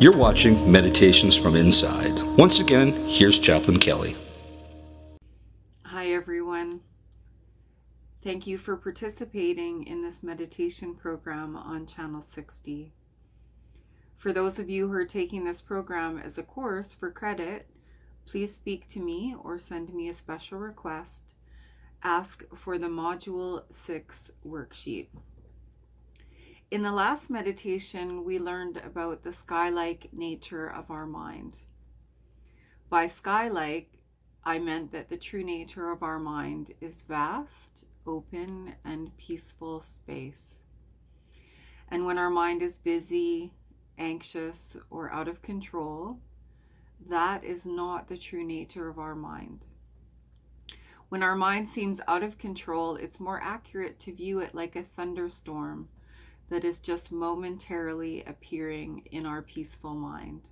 You're watching Meditations from Inside. Once again, here's Chaplain Kelly. Hi everyone. Thank you for participating in this meditation program on Channel 60. For those of you who are taking this program as a course for credit, please speak to me or send me a special request. Ask for the Module 6 worksheet. In the last meditation, we learned about the sky-like nature of our mind. By sky-like, I meant that the true nature of our mind is vast, open, and peaceful space. And when our mind is busy, anxious, or out of control, that is not the true nature of our mind. When our mind seems out of control, it's more accurate to view it like a thunderstorm that is just momentarily appearing in our peaceful mind.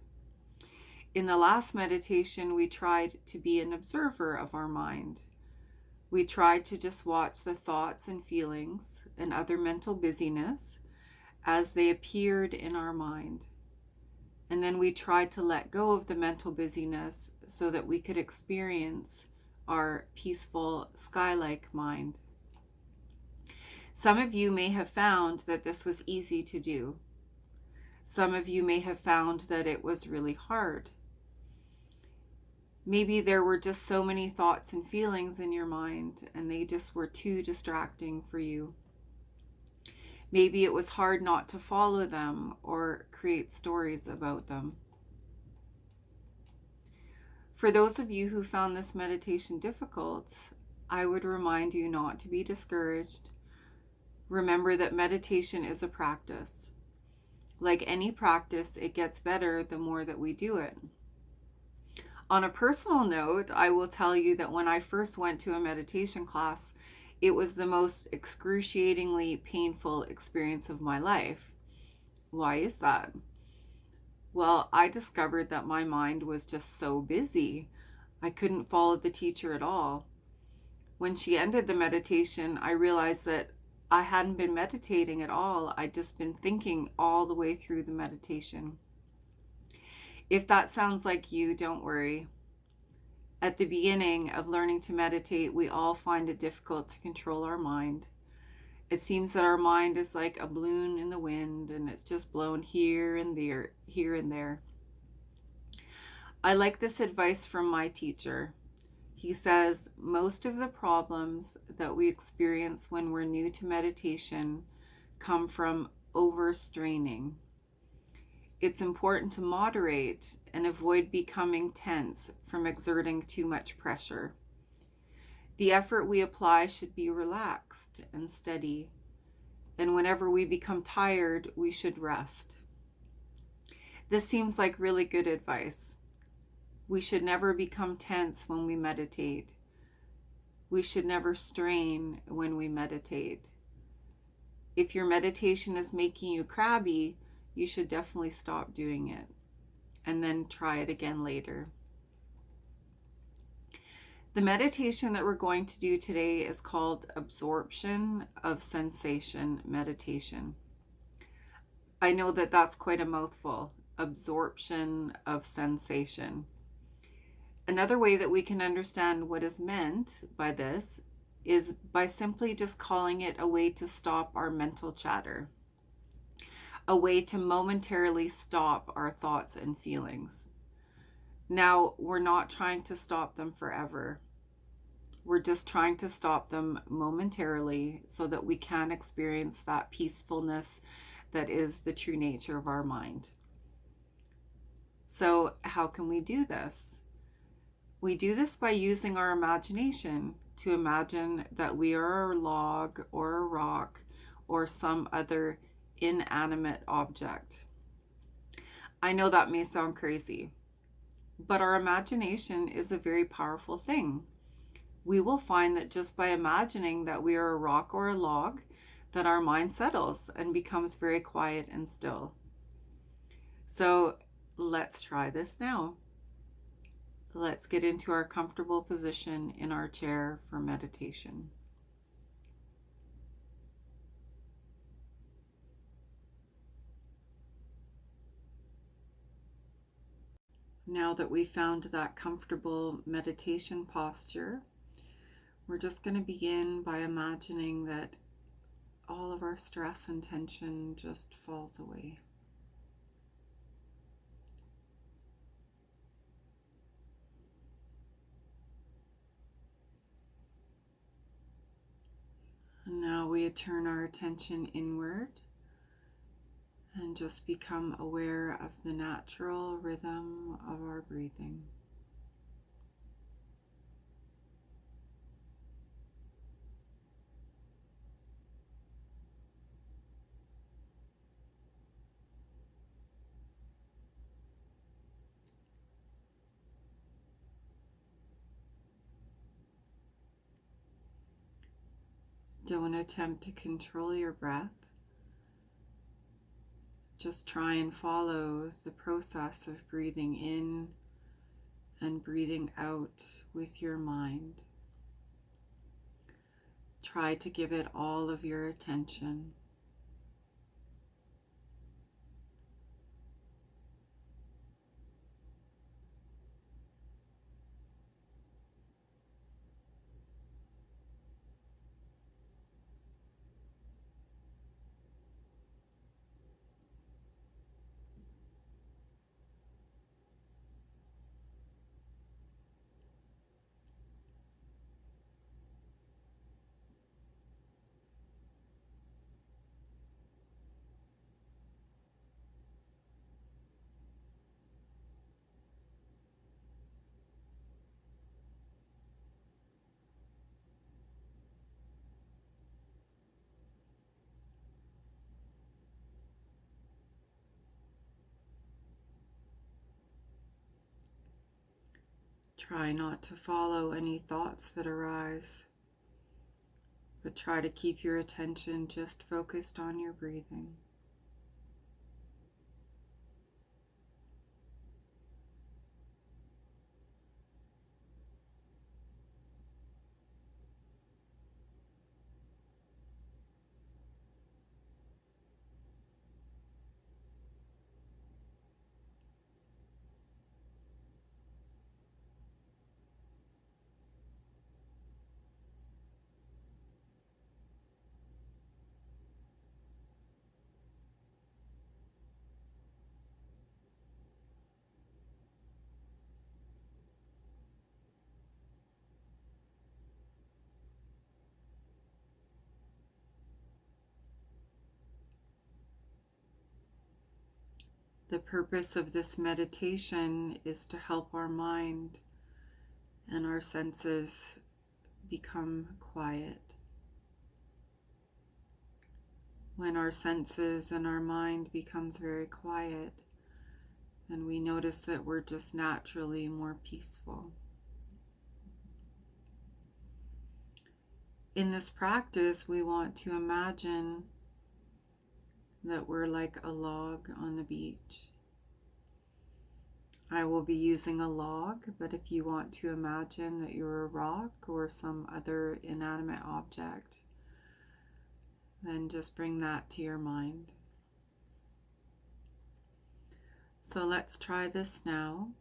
In the last meditation, we tried to be an observer of our mind. We tried to just watch the thoughts and feelings and other mental busyness as they appeared in our mind. And then we tried to let go of the mental busyness so that we could experience our peaceful, sky-like mind. Some of you may have found that this was easy to do. Some of you may have found that it was really hard. Maybe there were just so many thoughts and feelings in your mind and they just were too distracting for you. Maybe it was hard not to follow them or create stories about them. For those of you who found this meditation difficult, I would remind you not to be discouraged. Remember that meditation is a practice. Like any practice, it gets better the more that we do it. On a personal note, I will tell you that when I first went to a meditation class, it was the most excruciatingly painful experience of my life. Why is that? Well, I discovered that my mind was just so busy. I couldn't follow the teacher at all. When she ended the meditation, I realized that I hadn't been meditating at all. I'd just been thinking all the way through the meditation. If that sounds like you, don't worry. At the beginning of learning to meditate, we all find it difficult to control our mind. It seems that our mind is like a balloon in the wind and it's just blown here and there, here and there. I like this advice from my teacher. He says, most of the problems that we experience when we're new to meditation come from overstraining. It's important to moderate and avoid becoming tense from exerting too much pressure. The effort we apply should be relaxed and steady, and whenever we become tired, we should rest. This seems like really good advice. We should never become tense when we meditate. We should never strain when we meditate. If your meditation is making you crabby, you should definitely stop doing it and then try it again later. The meditation that we're going to do today is called Absorption of Sensation Meditation. I know that that's quite a mouthful, absorption of sensation. Another way that we can understand what is meant by this is by simply just calling it a way to stop our mental chatter, a way to momentarily stop our thoughts and feelings. Now, we're not trying to stop them forever. We're just trying to stop them momentarily so that we can experience that peacefulness that is the true nature of our mind. So, how can we do this? We do this by using our imagination to imagine that we are a log or a rock or some other inanimate object. I know that may sound crazy, but our imagination is a very powerful thing. We will find that just by imagining that we are a rock or a log, that our mind settles and becomes very quiet and still. So let's try this now. Let's get into our comfortable position in our chair for meditation. Now that we found that comfortable meditation posture, we're just going to begin by imagining that all of our stress and tension just falls away. And now we turn our attention inward and just become aware of the natural rhythm of our breathing. Don't attempt to control your breath. Just try and follow the process of breathing in and breathing out with your mind. Try to give it all of your attention. Try not to follow any thoughts that arise, but try to keep your attention just focused on your breathing. The purpose of this meditation is to help our mind and our senses become quiet. When our senses and our mind becomes very quiet, then we notice that we're just naturally more peaceful. In this practice, we want to imagine that we're like a log on the beach. I will be using a log, but if you want to imagine that you're a rock or some other inanimate object, then just bring that to your mind. So let's try this now.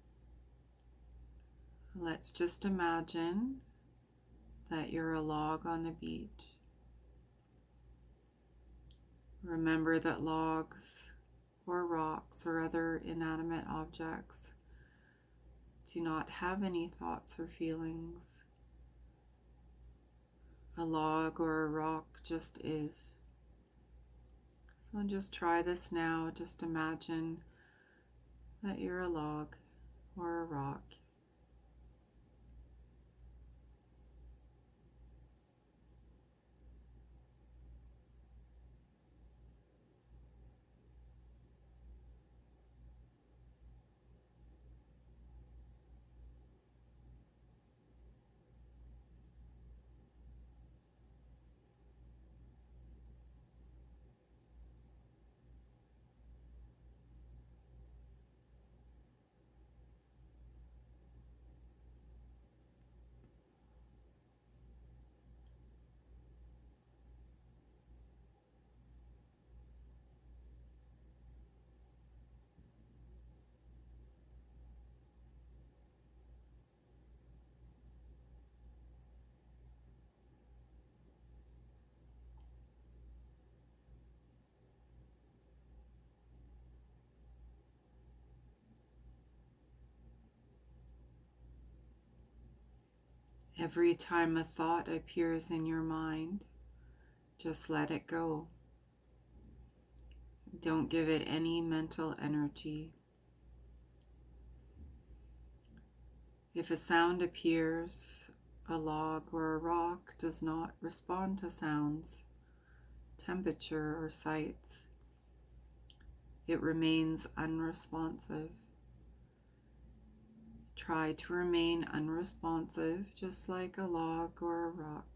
Let's just imagine that you're a log on the beach. Remember that logs or rocks or other inanimate objects do not have any thoughts or feelings. A log or a rock just is. So just try this now. Just imagine that you're a log or a rock. Every time a thought appears in your mind, just let it go. Don't give it any mental energy. If a sound appears, a log or a rock does not respond to sounds, temperature, or sights. It remains unresponsive. Try to remain unresponsive, just like a log or a rock.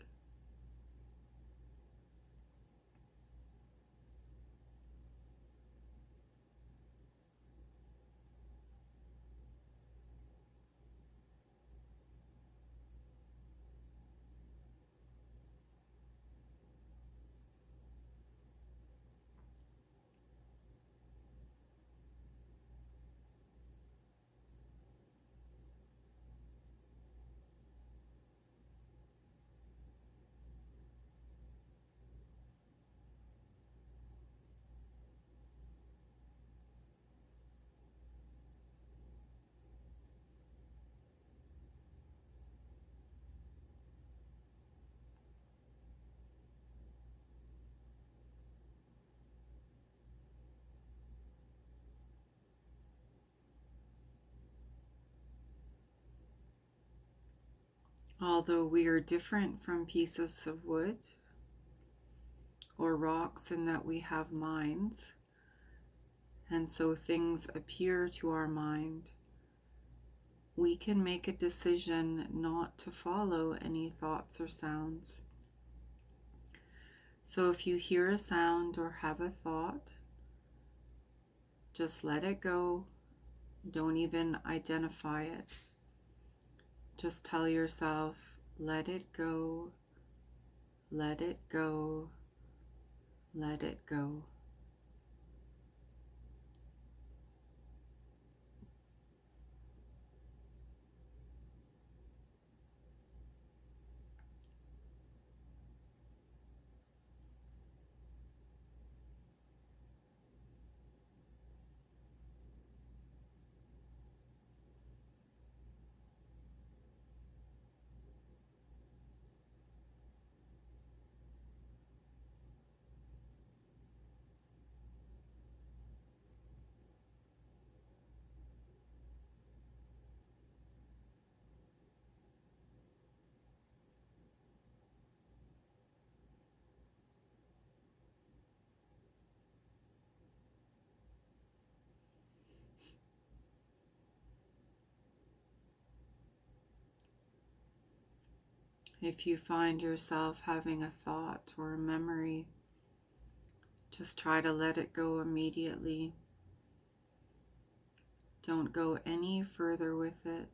Although we are different from pieces of wood or rocks in that we have minds, and so things appear to our mind, we can make a decision not to follow any thoughts or sounds. So if you hear a sound or have a thought, just let it go. Don't even identify it. Just tell yourself, let it go, let it go, let it go. If you find yourself having a thought or a memory, just try to let it go immediately. Don't go any further with it.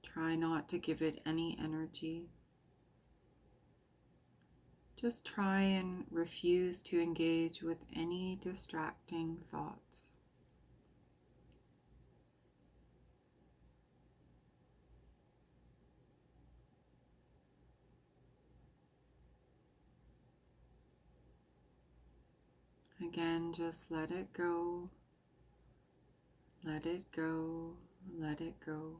Try not to give it any energy. Just try and refuse to engage with any distracting thoughts. Again, just let it go, let it go, let it go.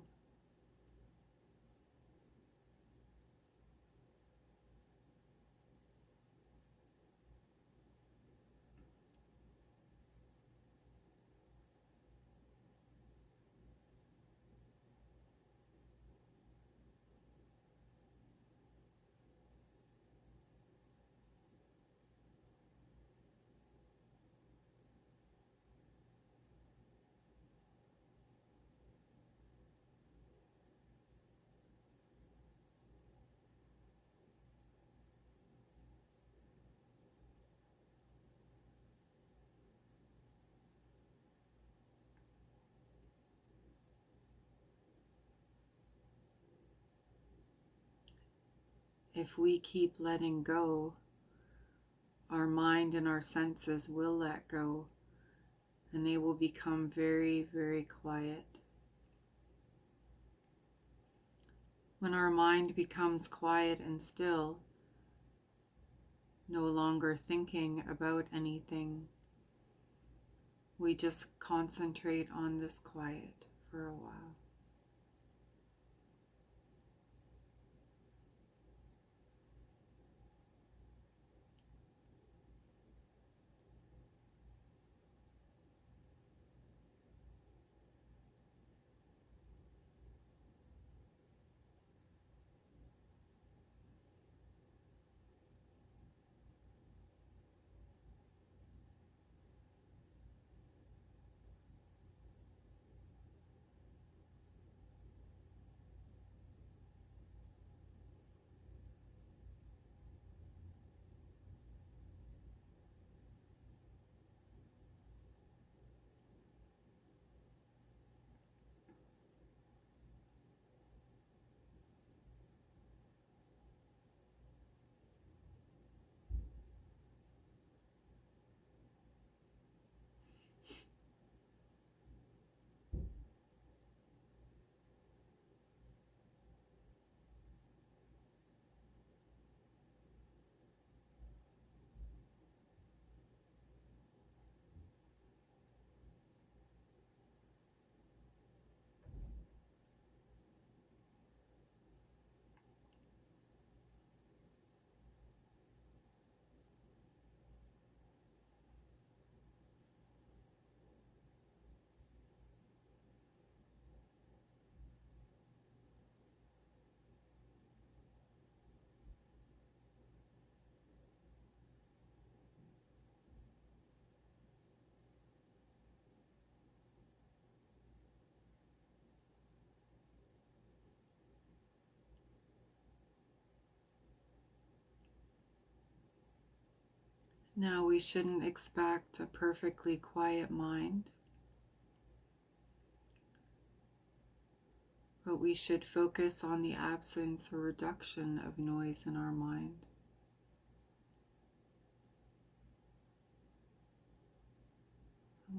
If we keep letting go, our mind and our senses will let go, and they will become very, very quiet. When our mind becomes quiet and still, no longer thinking about anything, we just concentrate on this quiet for a while. Now, we shouldn't expect a perfectly quiet mind, but we should focus on the absence or reduction of noise in our mind.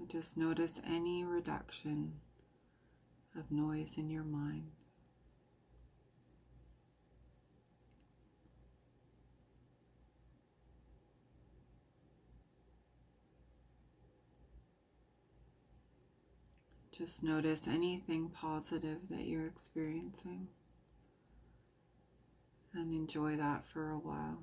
Just notice any reduction of noise in your mind. Just notice anything positive that you're experiencing and enjoy that for a while.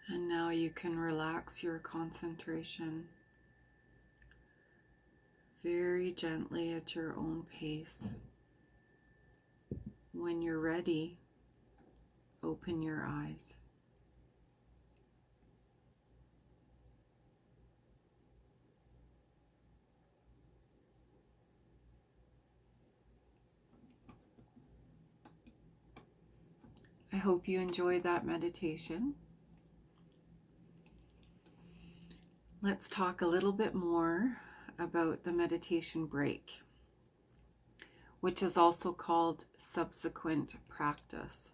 And now you can relax your concentration very gently at your own pace. When you're ready, open your eyes. I hope you enjoyed that meditation. Let's talk a little bit more about the meditation break, which is also called subsequent practice.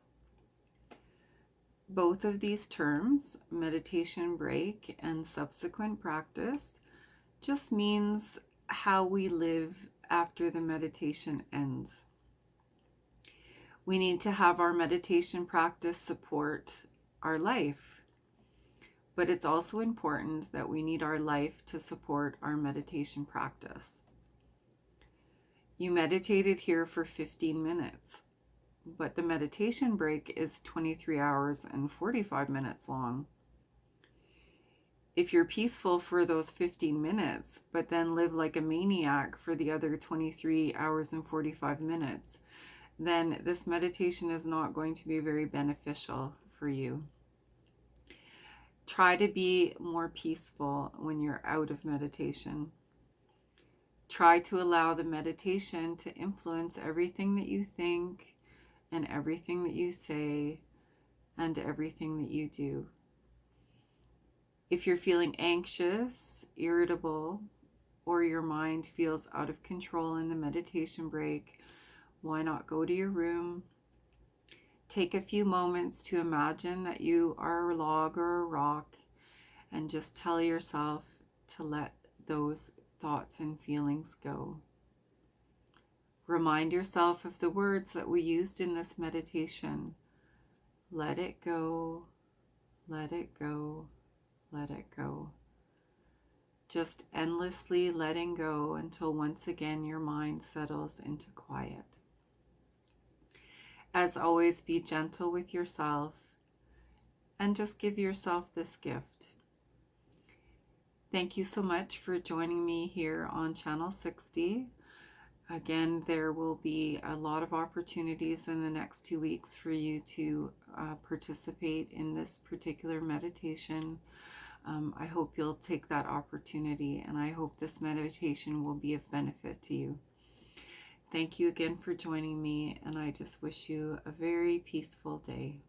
Both of these terms, meditation break and subsequent practice, just means how we live after the meditation ends. We need to have our meditation practice support our life, but it's also important that we need our life to support our meditation practice. You meditated here for 15 minutes, but the meditation break is 23 hours and 45 minutes long. If you're peaceful for those 15 minutes, but then live like a maniac for the other 23 hours and 45 minutes, then this meditation is not going to be very beneficial for you. Try to be more peaceful when you're out of meditation. Try to allow the meditation to influence everything that you think and everything that you say, and everything that you do. If you're feeling anxious, irritable, or your mind feels out of control in the meditation break, why not go to your room? Take a few moments to imagine that you are a log or a rock and just tell yourself to let those thoughts and feelings go. Remind yourself of the words that we used in this meditation. Let it go, let it go, let it go. Just endlessly letting go until once again your mind settles into quiet. As always, be gentle with yourself and just give yourself this gift. Thank you so much for joining me here on Channel 60. Again, there will be a lot of opportunities in the next 2 weeks for you to participate in this particular meditation. I hope you'll take that opportunity, and I hope this meditation will be of benefit to you. Thank you again for joining me, and I just wish you a very peaceful day.